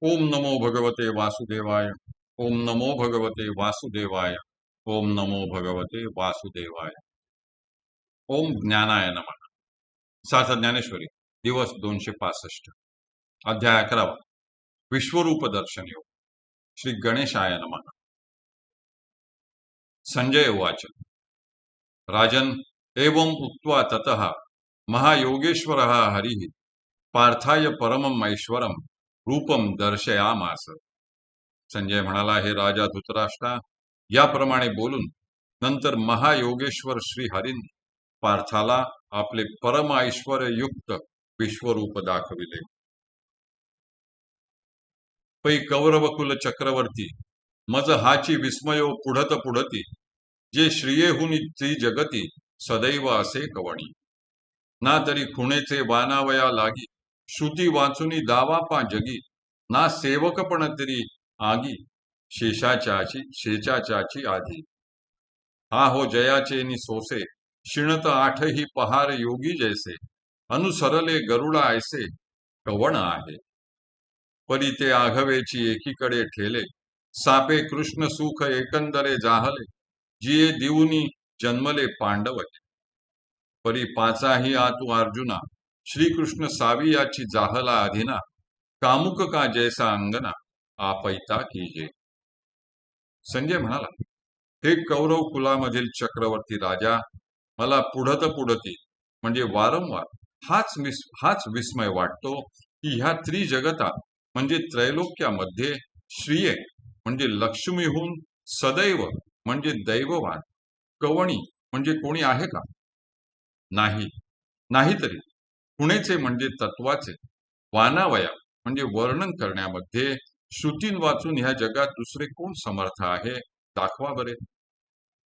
ओम नमो भगवते वासुदेवाय। ओम नमो भगवते वासुदेवाय। ओम नमो भगवते वासुदेवाय। ओम ज्ञानाय नमः। सार्थ ज्ञानेश्वरी दिवस 265 अध्याय 11 विश्वरूप दर्शन योग। श्री गणेशाय नमः। संजय उवाच राजन एवं उक्त्वा ततः महायोगेश्वरः हरिः पार्थाय परमम् ऐश्वरं रूपं दर्शयामास। संजय म्हणाला, हे राजा धृतराष्ट्रा, याप्रमाणे बोलून नंतर महायोगेश्वर श्री हरींनी पार्थाला आपले परम ऐश्वर्ययुक्त विश्वरूप दाखविले. पै कौरवकुल चक्रवर्ती मज हाची विस्मयो पुढत पुढती जे श्रियेहुनी त्रिजगती सदैव असे कवणी. ना तरी खुणेचे वानावया लागी श्रुती वाचुनी दावा पा जगी ना सेवकपण तरी आगी शेषाच्याची आधी. हा हो जयाचे नि सोसे शिणत आठही पहार योगी जैसे अनुसरले गरुडा ऐसे कवण आहे. परी ते आघवेची एकीकडे ठेले सापे कृष्ण सुख एकंदरे जाहले जिये दिवुनी जन्मले पांडवचे. परी पाचाही आतु अर्जुना श्रीकृष्ण सावी याची जाहला अधीना कामुक का जैसा अंगना आपैता कीजे. संजय म्हणाला, हे कौरव कुलामधील चक्रवर्ती राजा, मला पुढत पुढती म्हणजे वारंवार हाच विस्मय वाटतो की ह्या त्रिजगतात म्हणजे त्रैलोक्यामध्ये श्रिये म्हणजे लक्ष्मीहून सदैव म्हणजे दैववान कवणी म्हणजे कोणी आहे का? नाही. नाहीतरी खुणेचे म्हणजे तत्वाचे वानावया म्हणजे वर्णन करण्यामध्ये श्रुतीन वाचून ह्या जगात दुसरे कोण समर्थ आहे, दाखवा बरे.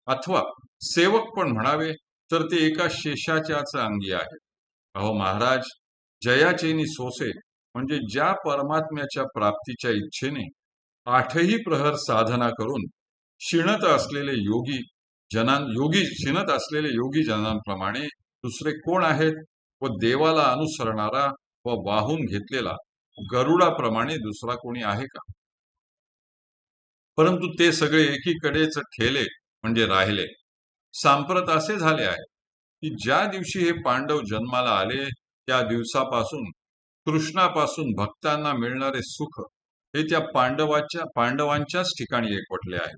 अथवा सेवक पण म्हणावे तर ते एका शेषाच्याच अंगी आहे. अहो महाराज, जयाचेनी सोसे म्हणजे ज्या परमात्म्याच्या प्राप्तीच्या इच्छेने आठही प्रहर साधना करून शिणत असलेले योगी जनांप्रमाणे दुसरे कोण आहेत व देवाला अनुसरणारा व वाहून घेतलेला गरुडाप्रमाणे दुसरा कोणी आहे का? परंतु ते सगळे एकीकडेच ठेले म्हणजे राहिले. सांप्रत असे झाले आहे की ज्या दिवशी हे पांडव जन्माला आले त्या दिवसापासून कृष्णापासून भक्तांना मिळणारे सुख हे त्या पांडवांच्याच ठिकाणी एकवटले आहे.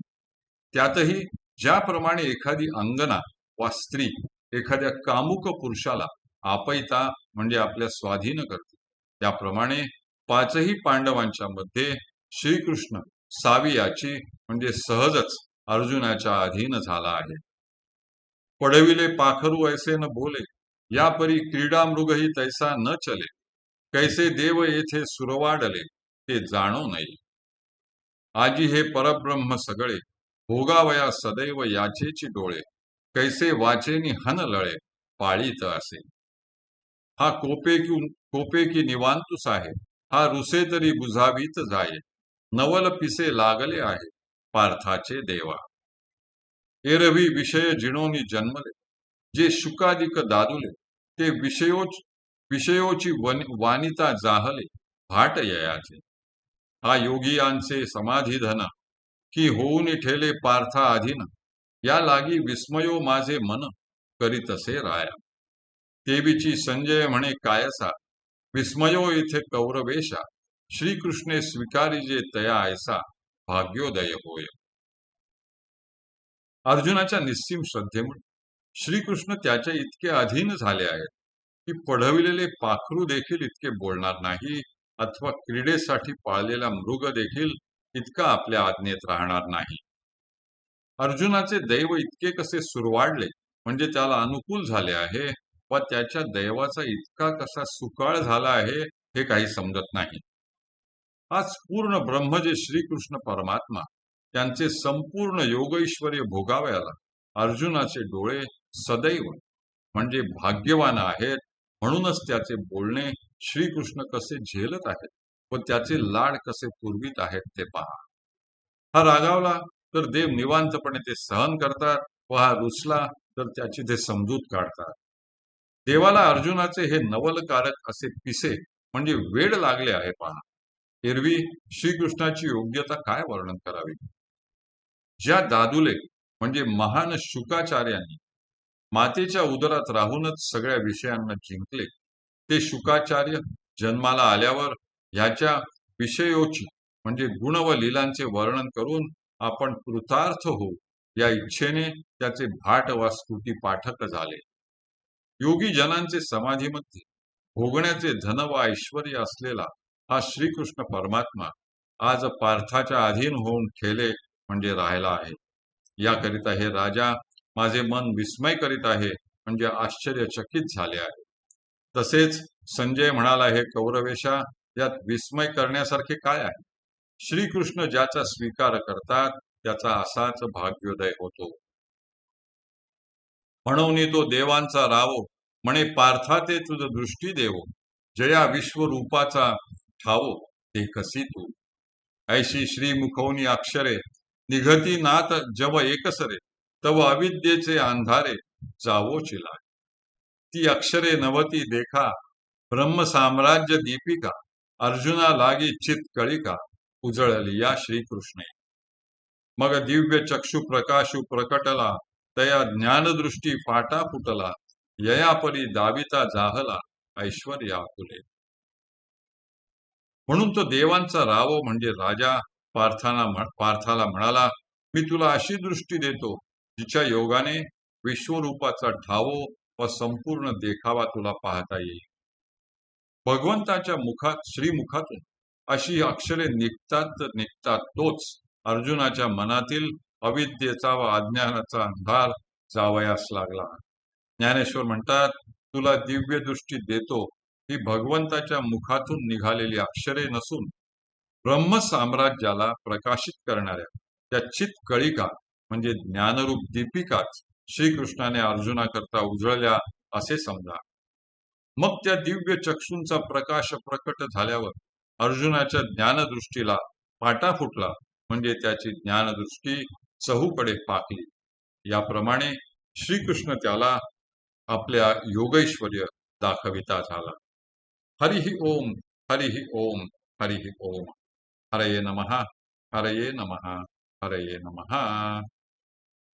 त्यातही ज्याप्रमाणे एखादी अंगना वा स्त्री एखाद्या कामुक पुरुषाला आपैता म्हणजे आपल्या स्वाधीन करते, त्याप्रमाणे पाचही पांडवांच्या मध्ये श्रीकृष्ण सावियाची म्हणजे सहजच अर्जुनाच्या अधीन झाला आहे. पडविले पाखरू ऐसे न बोले या परी क्रीडा मृगही तैसा न चले कैसे देव येथे सुरवाडले ते जाणो नाही. आजी हे परब्रह्म सगळे भोगावया सदैव याचेची डोळे कैसे वाचेनी हन लळे पाळीत असे. हा कोपे की निवांतुस आहे हा रुसे तरी बुझावीत जाये नवल पिसे लागले आहे पार्थाचे देवा. एरवी विषय जिणोनी जन्मले जे शुकादिक दादुले ते विषयोची वानिता जाहले भाट ययाचे. हा योगियांचे समाधी धन की होऊन ठेले पार्था अधीन या लागी विस्मयो माझे मन करीतसे राया. देवीची संजय म्हणे कायसा विस्मयो इथे कौरवेशा श्रीकृष्णे स्वीकारिजे तया ऐसा भाग्योदय होय. अर्जुनाच्या निस्सीम श्रद्धेमुळे श्रीकृष्ण त्याच्या इतके अधीन झाले आहेत की पढविलेले पाखरू देखील इतके बोलणार नाही अथवा क्रीडेसाठी पाळलेला मृग देखील इतका आपल्या आज्ञेत राहणार नाही. अर्जुनाचे दैव इतके कसे सुरवाडले म्हणजे त्याला अनुकूल झाले आहे व त्याच्या दैवाचा इतका कसा सुकाळ झाला आहे हे काही समजत नाही. आज पूर्ण ब्रह्म जे श्रीकृष्ण परमात्मा त्यांचे संपूर्ण योगैश्वर्य भोगावयाला अर्जुनाचे डोळे सदैव म्हणजे भाग्यवान आहेत. म्हणूनच त्याचे बोलणे श्रीकृष्ण कसे झेलत आहेत व त्याचे लाड कसे पुरवित आहेत ते पहा. हा रागावला तर देव निवांतपणे ते सहन करतात व हा रुसला तर त्याची ते समजूत काढतात. देवाला अर्जुनाचे हे नवलकारक असे पिसे म्हणजे वेड लागले आहे पहा. एरवी श्रीकृष्णाची योग्यता काय वर्णन करावी? ज्या दादुले म्हणजे महान शुकाचार्यांनी मातेच्या उदरात राहूनच सगळ्या विषयांना जिंकले, ते शुकाचार्य जन्माला आल्यावर ह्याच्या विषयोची म्हणजे गुण व लीलांचे वर्णन करून आपण कृतार्थ होऊ या इच्छेने त्याचे भाट वा स्तुती पाठक झाले. योगी जनांचे समाधीमध्ये भोगण्याचे धन व ऐश्वर असलेला हा श्रीकृष्ण परमात्मा आज पार्थाच्या अधीन होऊन ठेले म्हणजे राहिला आहे. याकरिता हे राजा माझे मन विस्मय करीत आहे म्हणजे आश्चर्यचकित झाले आहे. तसेच संजय म्हणाला, हे कौरवेशा, यात विस्मय करण्यासारखे काय आहे? श्रीकृष्ण ज्याचा स्वीकार करतात त्याचा असाच भाग्योदय होतो. म्हणून तो देवांचा रावो म्हणे पार्था ते तुझ दृष्टी देवो, जया विश्वरूपाचा ठावो ते कसी तू. ऐशी श्रीमुखौनी अक्षरे निघती नात जव एकसरे, तव अविद्येचे अंधारे जावो चिला. ती अक्षरे नवती देखा ब्रह्म साम्राज्य दीपिका, अर्जुना लागी चित कळिका उजळली या श्रीकृष्णे. मग दिव्य चक्षु प्रकाशु प्रकटला, तया ज्ञानदृष्टी फाटा फुटला, ययापरी दाविता जाहला ऐश्वर्या आकुले. म्हणून तो देवांचा रावो म्हणजे राजा पार्थाला म्हणाला, मी तुला अशी दृष्टी देतो जिच्या योगाने विश्वरूपाचा ठावो व संपूर्ण देखावा तुला पाहता येईल. भगवंताच्या श्रीमुखातून अशी अक्षरे निघतात तोच अर्जुनाच्या मनातील अविद्येचा व अज्ञानाचा अंधार जावयास लागला. ज्ञानेश्वर म्हणतात, तुला दिव्य दृष्टी देतो ही भगवंताच्या मुखातून निघालेली अक्षरे नसून ब्रह्म साम्राज्याला प्रकाशित करणाऱ्या त्या चित कळिका म्हणजे ज्ञानरूप दीपिकाच श्रीकृष्णाने अर्जुनाकरता उजळल्या असे समजा. मग त्या दिव्य चक्षूंचा प्रकाश प्रकट झाल्यावर अर्जुनाच्या ज्ञानदृष्टीला पाटा फुटला म्हणजे त्याची ज्ञानदृष्टी चहूकडे पाकली. याप्रमाणे श्रीकृष्ण त्याला आपल्या योगैश्वर्य दाखविता झाला. हरिहि ओम, हरिहि ओम, हरिहि ओम. हरये नमः, हरये नमः, हरये नमः.